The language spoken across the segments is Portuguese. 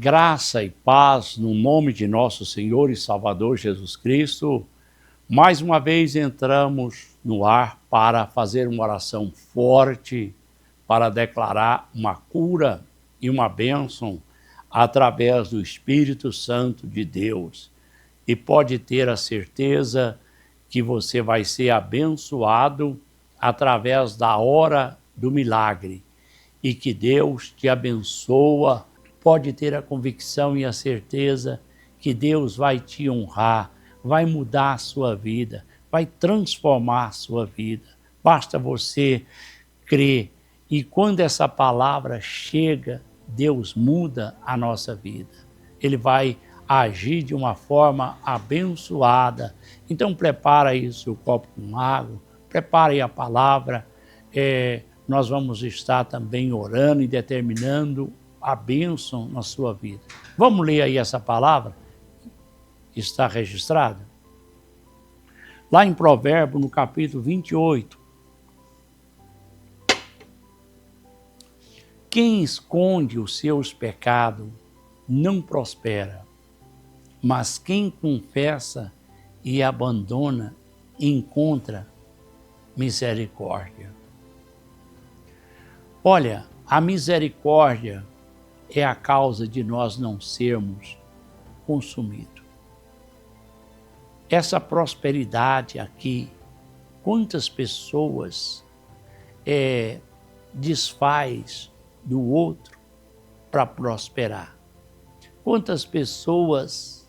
Graça e paz no nome de nosso Senhor e Salvador Jesus Cristo. Mais uma vez entramos no ar para fazer uma oração forte, para declarar uma cura e uma bênção através do Espírito Santo de Deus. E pode ter a certeza que você vai ser abençoado através da hora do milagre e que Deus te abençoa. Pode ter a convicção e a certeza que Deus vai te honrar, vai mudar a sua vida, vai transformar a sua vida. Basta você crer. E quando essa palavra chega, Deus muda a nossa vida. Ele vai agir de uma forma abençoada. Então prepara aí o seu copo com água, prepare aí a palavra. Nós vamos estar também orando e determinando a bênção na sua vida. Vamos ler aí essa palavra que está registrada? Lá em Provérbios, no capítulo 28. Quem esconde os seus pecados não prospera, mas quem confessa e abandona encontra misericórdia. Olha, a misericórdia é a causa de nós não sermos consumidos. Essa prosperidade aqui, quantas pessoas desfaz do outro para prosperar? Quantas pessoas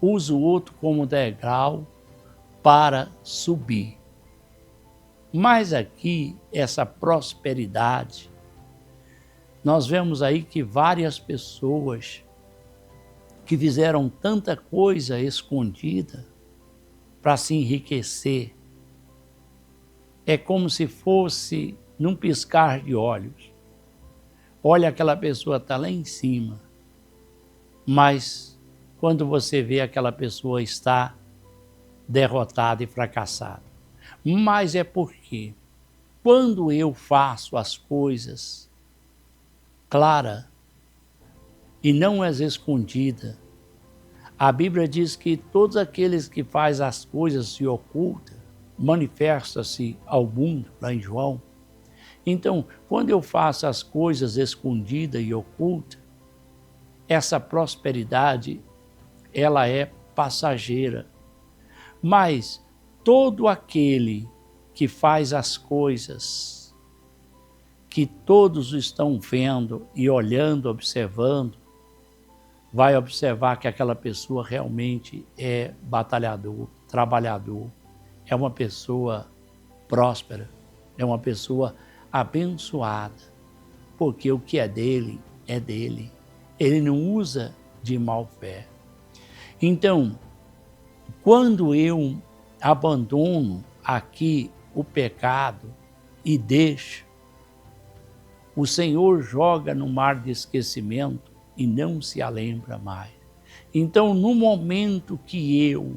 usam o outro como degrau para subir? Mas aqui, essa prosperidade, nós vemos aí que várias pessoas que fizeram tanta coisa escondida para se enriquecer, é como se fosse num piscar de olhos. Olha, aquela pessoa está lá em cima, mas quando você vê, aquela pessoa está derrotada e fracassada. Mas é porque quando eu faço as coisas clara e não as escondida, a Bíblia diz que todos aqueles que fazem as coisas se ocultam, manifesta-se ao mundo, lá em João. Então, quando eu faço as coisas escondidas e ocultas, essa prosperidade, ela é passageira. Mas todo aquele que faz as coisas que todos estão vendo e olhando, observando, vai observar que aquela pessoa realmente é batalhador, trabalhador, é uma pessoa próspera, é uma pessoa abençoada, porque o que é dele, ele não usa de má fé. Então, quando eu abandono aqui o pecado e deixo, o Senhor joga no mar de esquecimento e não se lembra mais. Então, no momento que eu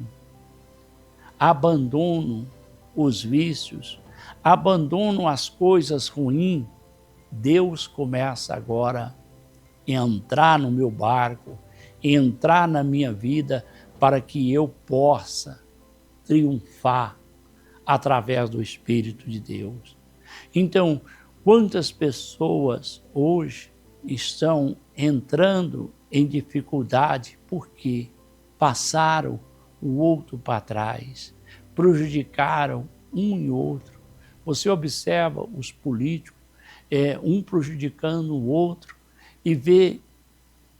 abandono os vícios, abandono as coisas ruins, Deus começa agora a entrar no meu barco, entrar na minha vida, para que eu possa triunfar através do Espírito de Deus. Então, quantas pessoas hoje estão entrando em dificuldade porque passaram o outro para trás, prejudicaram um e outro. Você observa os políticos, um prejudicando o outro, e vê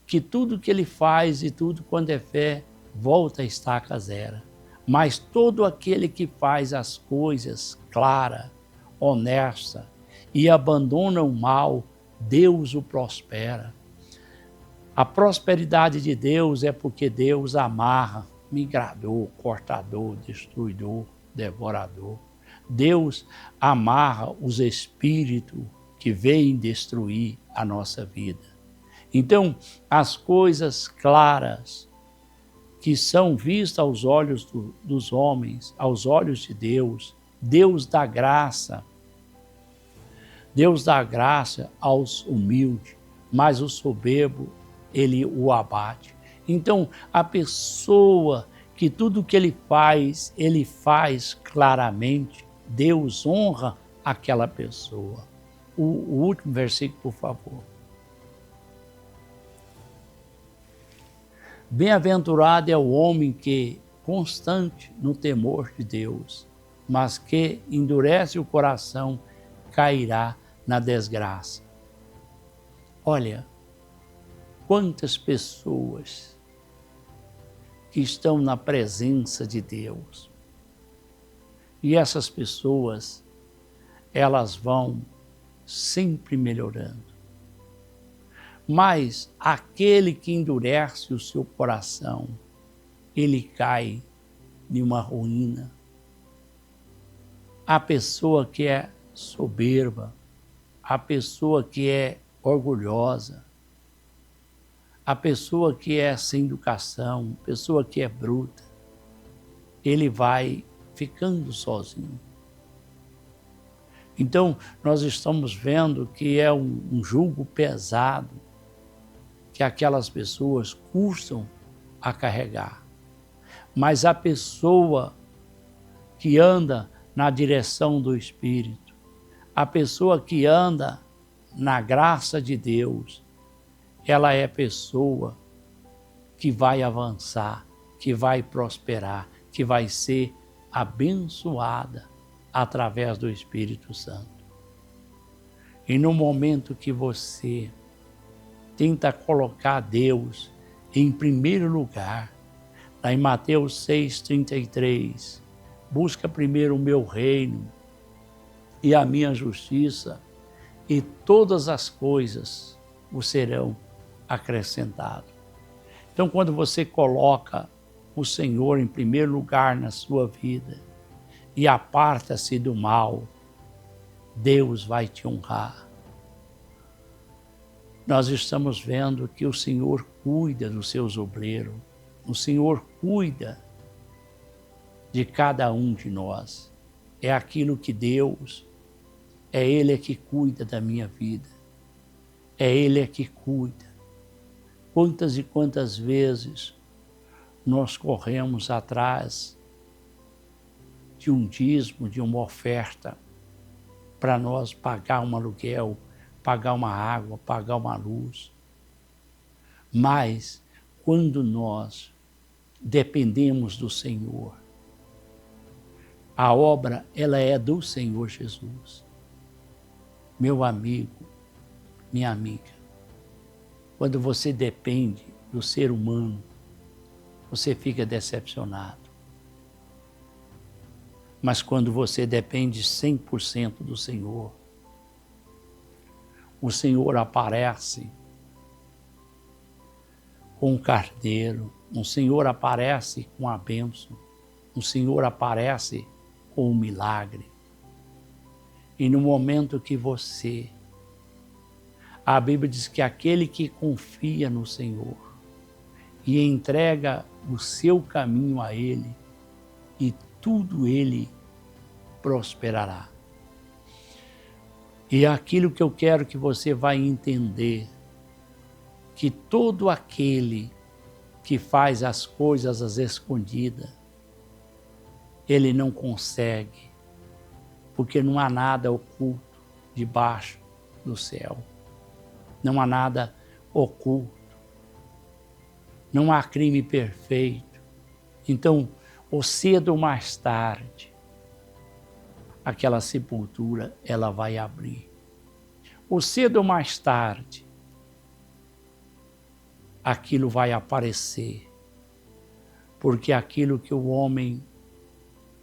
que tudo que ele faz e tudo quando é fé, volta a estaca zero. Mas todo aquele que faz as coisas clara, honesta e abandona o mal, Deus o prospera. A prosperidade de Deus é porque Deus amarra migrador, cortador, destruidor, devorador. Deus amarra os espíritos que vêm destruir a nossa vida. Então, as coisas claras que são vistas aos olhos dos homens, aos olhos de Deus, Deus dá graça aos humildes, mas o soberbo ele o abate. Então, a pessoa que tudo que ele faz claramente, Deus honra aquela pessoa. O último versículo, por favor. Bem-aventurado é o homem que, constante no temor de Deus, mas que endurece o coração, cairá na desgraça. Olha, quantas pessoas que estão na presença de Deus. E essas pessoas, elas vão sempre melhorando. Mas aquele que endurece o seu coração, ele cai em uma ruína. A pessoa que é soberba, a pessoa que é orgulhosa, a pessoa que é sem educação, a pessoa que é bruta, ele vai ficando sozinho. Então, nós estamos vendo que é um jugo pesado que aquelas pessoas custam a carregar. Mas a pessoa que anda na direção do Espírito, a pessoa que anda na graça de Deus, ela é pessoa que vai avançar, que vai prosperar, que vai ser abençoada através do Espírito Santo. E no momento que você tenta colocar Deus em primeiro lugar, lá em Mateus 6,33, busca primeiro o meu reino e a minha justiça, e todas as coisas vos serão acrescentadas. Então, quando você coloca o Senhor em primeiro lugar na sua vida e aparta-se do mal, Deus vai te honrar. Nós estamos vendo que o Senhor cuida dos seus obreiros, o Senhor cuida de cada um de nós. É aquilo que Deus, é Ele que cuida da minha vida, é Ele que cuida. Quantas e quantas vezes nós corremos atrás de um dízimo, de uma oferta, para nós pagar um aluguel, pagar uma água, pagar uma luz. Mas, quando nós dependemos do Senhor, a obra, ela é do Senhor Jesus. Meu amigo, minha amiga, quando você depende do ser humano, você fica decepcionado. Mas quando você depende 100% do Senhor, o Senhor aparece com um carneiro, o Senhor aparece com a bênção, o Senhor aparece com um milagre. E no momento que você, a Bíblia diz que aquele que confia no Senhor e entrega o seu caminho a Ele, e tudo Ele prosperará. E aquilo que eu quero que você vai entender, que todo aquele que faz as coisas às escondidas, ele não consegue, porque não há nada oculto debaixo do céu. Não há nada oculto. Não há crime perfeito. Então, ou cedo ou mais tarde, aquela sepultura, ela vai abrir. Ou cedo ou mais tarde, aquilo vai aparecer. Porque aquilo que o homem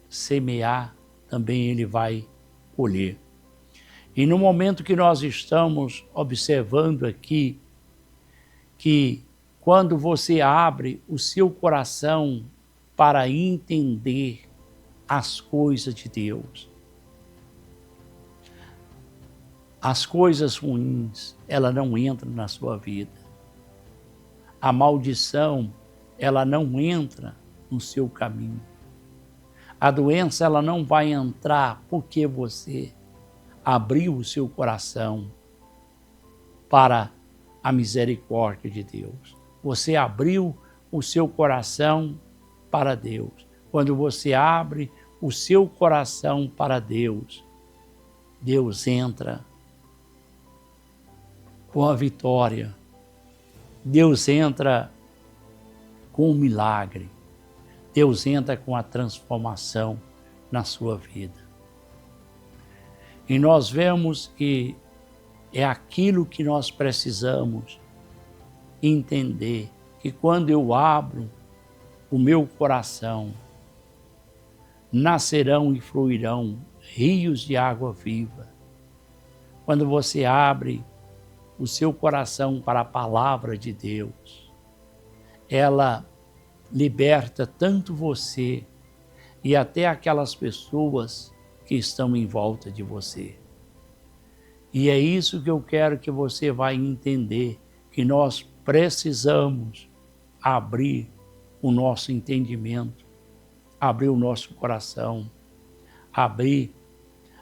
semear, também ele vai colher. E no momento que nós estamos observando aqui, que quando você abre o seu coração para entender as coisas de Deus, as coisas ruins, ela não entra na sua vida. A maldição, ela não entra no seu caminho. A doença, ela não vai entrar porque você abriu o seu coração para a misericórdia de Deus. Você abriu o seu coração para Deus. Quando você abre o seu coração para Deus, Deus entra com a vitória. Deus entra com o milagre. Deus entra com a transformação na sua vida. E nós vemos que é aquilo que nós precisamos entender, que quando eu abro o meu coração, nascerão e fluirão rios de água viva. Quando você abre o seu coração para a palavra de Deus, ela liberta tanto você e até aquelas pessoas que estão em volta de você. E é isso que eu quero que você vai entender, que nós precisamos abrir o nosso entendimento, abrir o nosso coração, abrir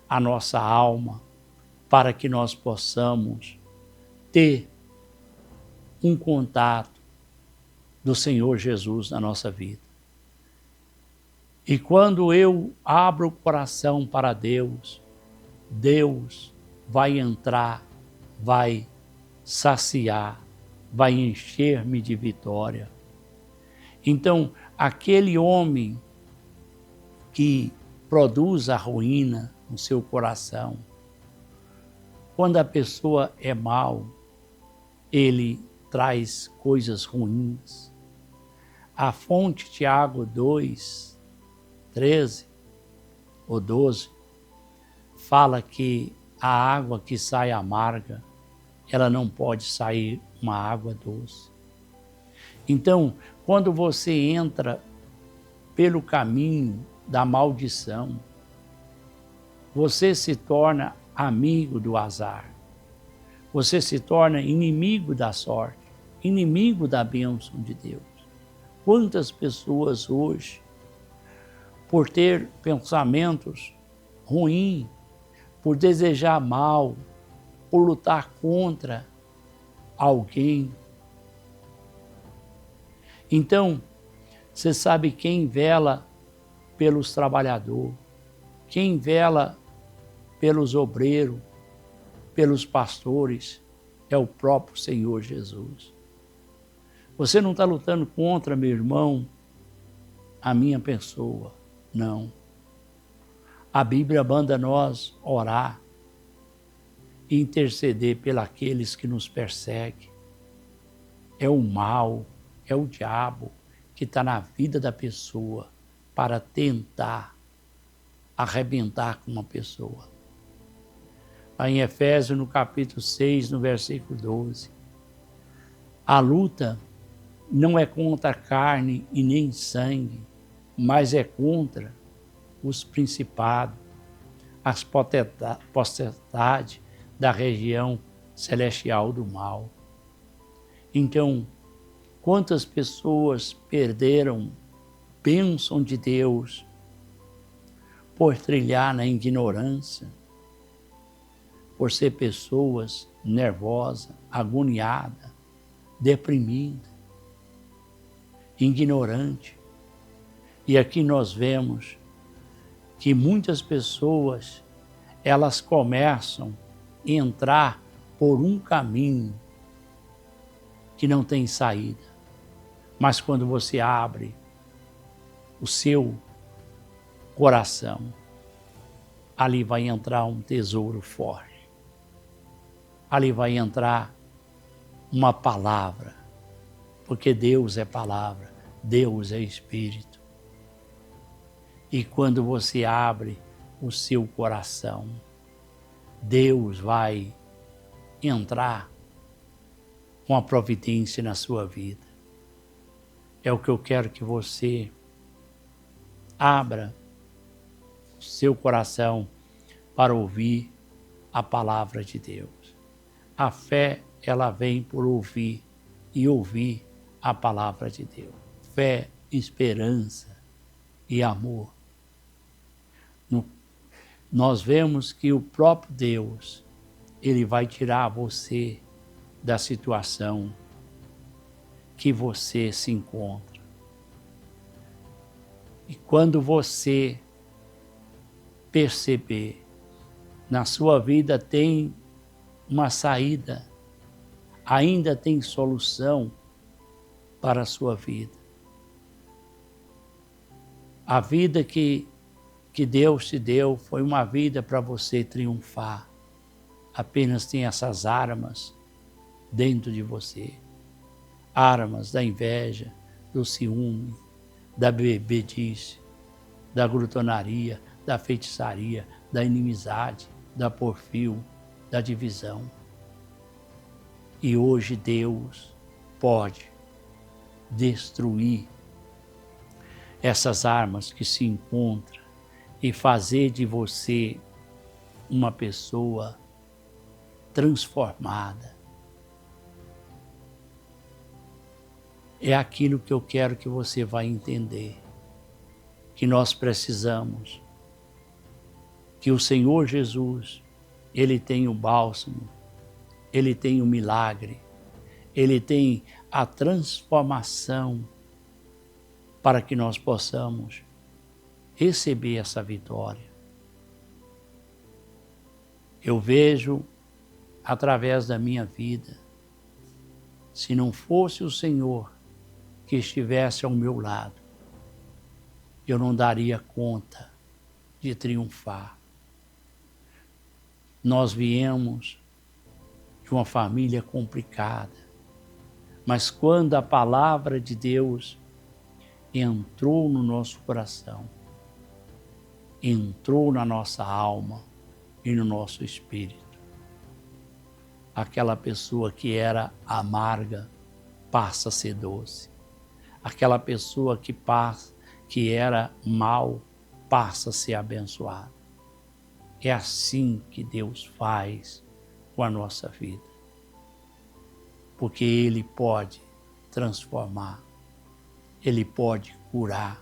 a nossa alma, para que nós possamos ter um contato do Senhor Jesus na nossa vida. E quando eu abro o coração para Deus, Deus vai entrar, vai saciar, vai encher-me de vitória. Então, aquele homem que produz a ruína no seu coração, quando a pessoa é mau, ele traz coisas ruins. A fonte Tiago 2, 13 ou 12, fala que a água que sai amarga, ela não pode sair uma água doce. Então, quando você entra pelo caminho da maldição, você se torna amigo do azar. Você se torna inimigo da sorte, inimigo da bênção de Deus. Quantas pessoas hoje, por ter pensamentos ruins, por desejar mal, por lutar contra alguém. Então, você sabe quem vela pelos trabalhadores, quem vela pelos obreiros, pelos pastores, é o próprio Senhor Jesus. Você não está lutando contra, meu irmão, a minha pessoa, não. A Bíblia manda nós orar e interceder pelos que nos perseguem. É o mal, é o diabo que está na vida da pessoa para tentar arrebentar com uma pessoa. Lá em Efésios, no capítulo 6, no versículo 12, a luta não é contra carne e nem sangue, mas é contra os principados, as potestades da região celestial do mal. Então, quantas pessoas perderam bênção de Deus por trilhar na ignorância, por ser pessoas nervosas, agoniadas, deprimidas, ignorantes. E aqui nós vemos que muitas pessoas, elas começam a entrar por um caminho que não tem saída. Mas quando você abre o seu coração, ali vai entrar um tesouro forte. Ali vai entrar uma palavra, porque Deus é palavra, Deus é Espírito. E quando você abre o seu coração, Deus vai entrar com a providência na sua vida. É o que eu quero que você abra o seu coração para ouvir a palavra de Deus. A fé, ela vem por ouvir e ouvir a palavra de Deus. Fé, esperança e amor. Nós vemos que o próprio Deus, ele vai tirar você da situação que você se encontra. E quando você perceber, na sua vida tem uma saída, ainda tem solução para a sua vida. A vida que Deus te deu foi uma vida para você triunfar. Apenas tem essas armas dentro de você. Armas da inveja, do ciúme, da bebedice, da glutonaria, da feitiçaria, da inimizade, da porfia, da divisão. E hoje Deus pode destruir essas armas que se encontram e fazer de você uma pessoa transformada. É aquilo que eu quero que você vá entender, que nós precisamos, que o Senhor Jesus, Ele tem o bálsamo, Ele tem o milagre, Ele tem a transformação para que nós possamos receber essa vitória. Eu vejo através da minha vida, se não fosse o Senhor que estivesse ao meu lado, eu não daria conta de triunfar. Nós viemos de uma família complicada, mas quando a palavra de Deus entrou no nosso coração, entrou na nossa alma e no nosso espírito, aquela pessoa que era amarga passa a ser doce. Aquela pessoa que era mal passa a ser abençoada. É assim que Deus faz com a nossa vida. Porque Ele pode transformar, Ele pode curar.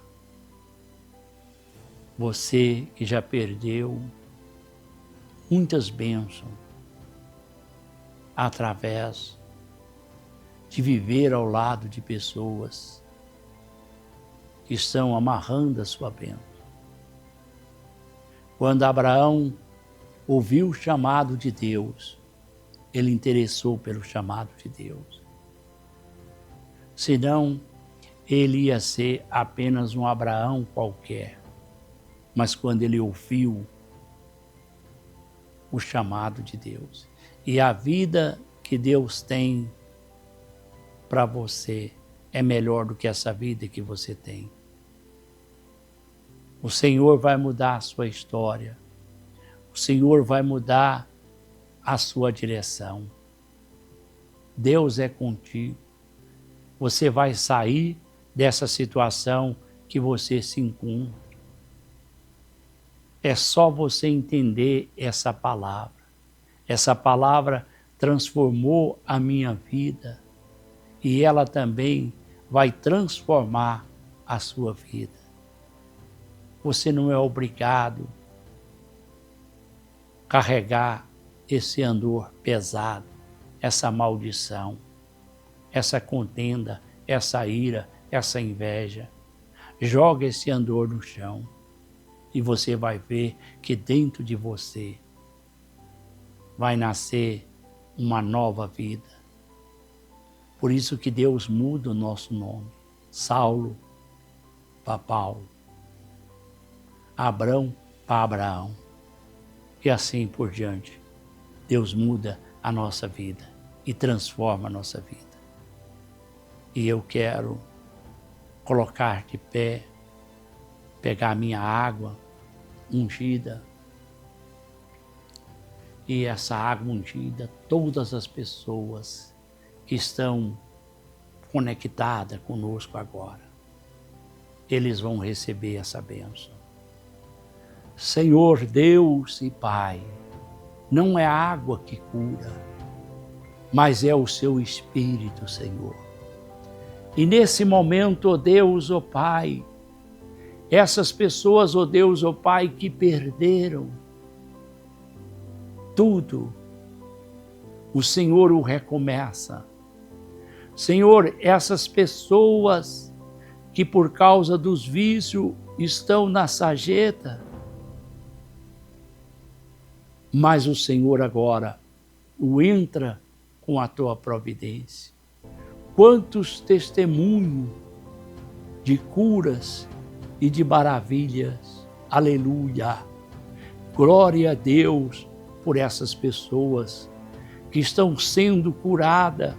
Você que já perdeu muitas bênçãos através de viver ao lado de pessoas que estão amarrando a sua bênção. Quando Abraão ouviu o chamado de Deus, ele interessou pelo chamado de Deus. Senão, ele ia ser apenas um Abraão qualquer. Mas quando ele ouviu o chamado de Deus e a vida que Deus tem para você é melhor do que essa vida que você tem. O Senhor vai mudar a sua história. O Senhor vai mudar a sua direção. Deus é contigo. Você vai sair dessa situação que você se encontra. É só você entender essa palavra. Essa palavra transformou a minha vida e ela também vai transformar a sua vida. Você não é obrigado a carregar esse andor pesado, essa maldição, essa contenda, essa ira, essa inveja. Joga esse andor no chão e você vai ver que dentro de você vai nascer uma nova vida. Por isso que Deus muda o nosso nome. Saulo para Paulo. Abrão para Abraão. E assim por diante. Deus muda a nossa vida e transforma a nossa vida. E eu quero colocar de pé, pegar a minha água ungida, e essa água ungida, todas as pessoas que estão conectadas conosco agora, eles vão receber essa bênção. Senhor Deus e Pai, não é a água que cura, mas é o seu Espírito, Senhor. E nesse momento, ó Deus, ó Pai, essas pessoas, ó Deus, ó Pai, que perderam tudo, o Senhor o recomeça. Senhor, essas pessoas que por causa dos vícios estão na sarjeta, mas o Senhor agora o entra com a tua providência. Quantos testemunhos de curas e de maravilhas. Aleluia! Glória a Deus por essas pessoas que estão sendo curadas,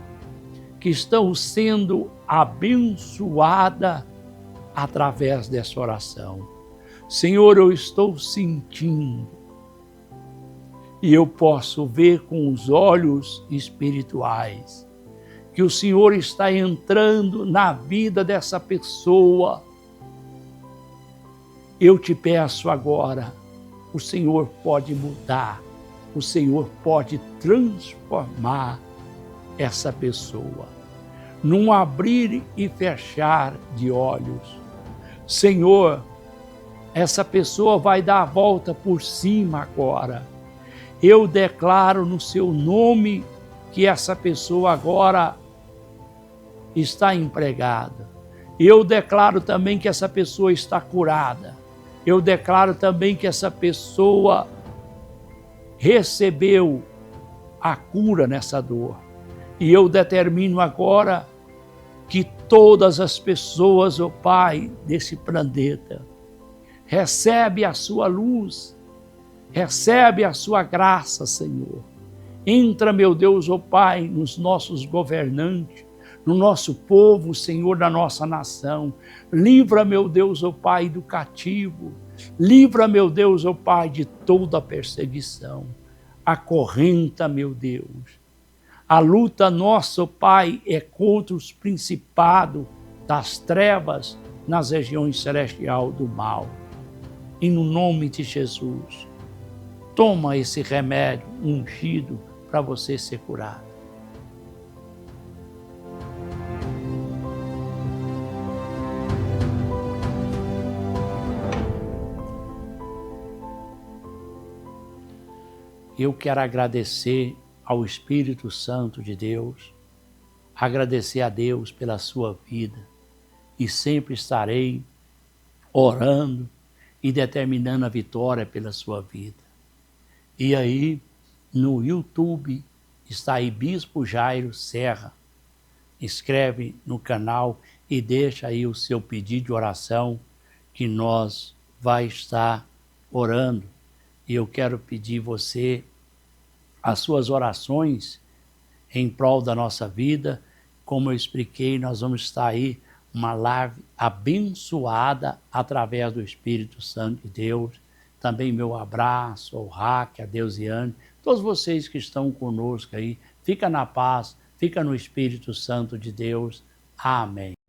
que estão sendo abençoadas através dessa oração. Senhor, eu estou sentindo e eu posso ver com os olhos espirituais que o Senhor está entrando na vida dessa pessoa. Eu te peço agora, o Senhor pode mudar, o Senhor pode transformar essa pessoa, num abrir e fechar de olhos. Senhor, essa pessoa vai dar a volta por cima agora. Eu declaro no seu nome que essa pessoa agora está empregada. Eu declaro também que essa pessoa está curada. Eu declaro também que essa pessoa recebeu a cura nessa dor. E eu determino agora que todas as pessoas, ó Pai, desse planeta, recebe a sua luz, recebe a sua graça, Senhor. Entra, meu Deus, ó Pai, nos nossos governantes, no nosso povo, Senhor, da nossa nação. Livra, meu Deus, ó Pai, do cativo. Livra, meu Deus, ó Pai, de toda a perseguição. Acorrenta, meu Deus. A luta nossa, ó Pai, é contra os principados das trevas nas regiões celestiais do mal. E no nome de Jesus, toma esse remédio ungido para você ser curado. Eu quero agradecer ao Espírito Santo de Deus, agradecer a Deus pela sua vida e sempre estarei orando e determinando a vitória pela sua vida. E aí, no YouTube, está aí Bispo Jairo Serra. Inscreve no canal e deixa aí o seu pedido de oração que nós vai estar orando. E eu quero pedir você as suas orações em prol da nossa vida. Como eu expliquei, nós vamos estar aí uma live abençoada através do Espírito Santo de Deus. Também meu abraço ao Raque, a Deusiane, todos vocês que estão conosco aí. Fica na paz, fica no Espírito Santo de Deus. Amém.